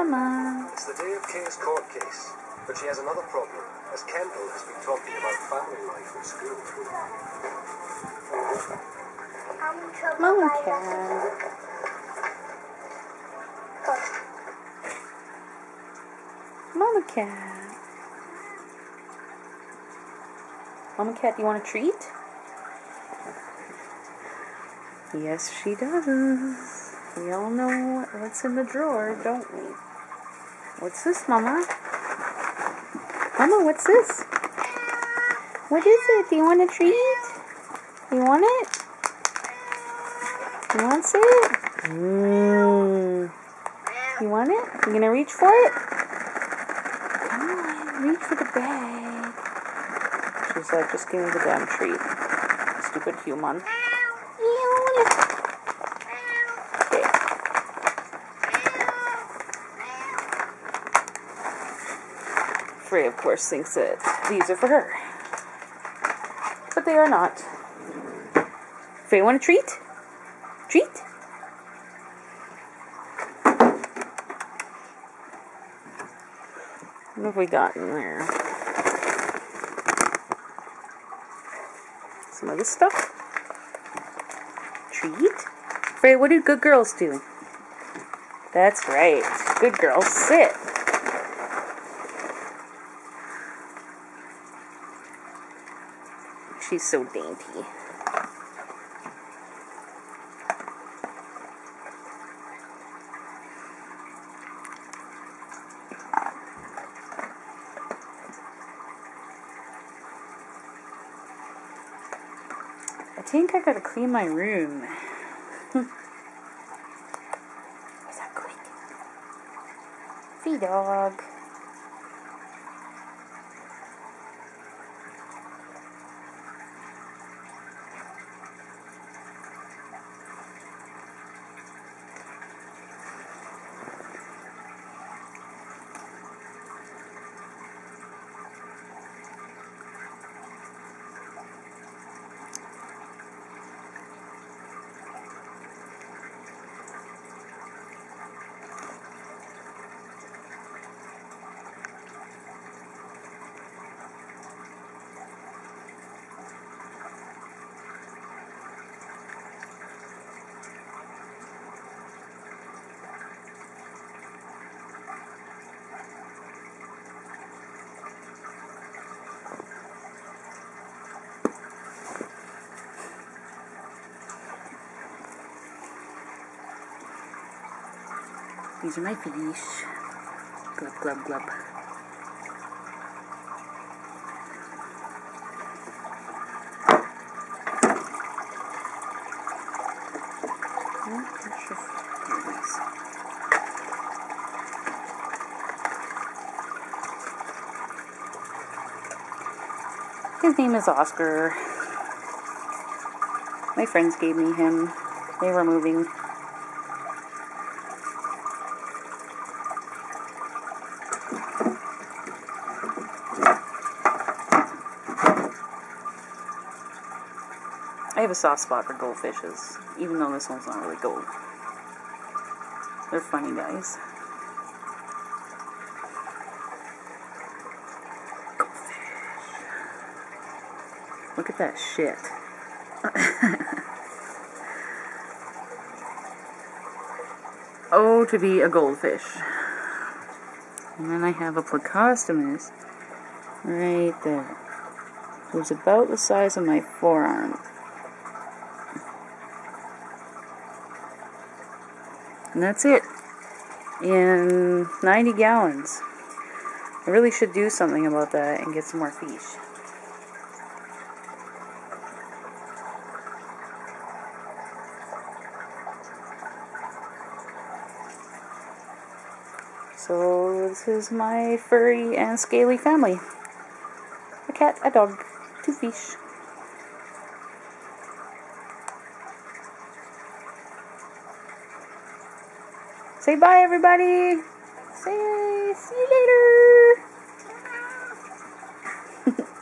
Mama. It's the day of Kay's court case, but she has another problem, as Kendall has been talking about family life at school. Mama Cat. Mama Cat. Mama Cat, do you want a treat? Yes, she does. We all know what's in the drawer, don't we? What's this, Mama? Mama, what's this? What is it? Do you want a treat? You want it? You want it? You want it? You gonna reach for it? Come on, reach for the bag. She's like, just give me the damn treat. Stupid human. Okay. Frey, of course, thinks that these are for her. But they are not. Frey, want a treat? Treat? What have we got in there? Some other stuff? Treat? Frey, what do good girls do? That's right. Good girls sit. She's so dainty. I think I gotta clean my room. Where's that going? Fee dog. These are my fish. Glub, glub, glub. His name is Oscar. My friends gave me him. They were moving. I have a soft spot for goldfishes, even though this one's not really gold. They're funny guys. Goldfish. Look at that shit. Oh, to be a goldfish. And then I have a Plecostomus right there. Who's about the size of my forearm. And that's it. In 90 gallons. I really should do something about that and get some more fish. So this is my furry and scaly family. A cat, a dog, 2 fish. Say bye, everybody. Say, see you later.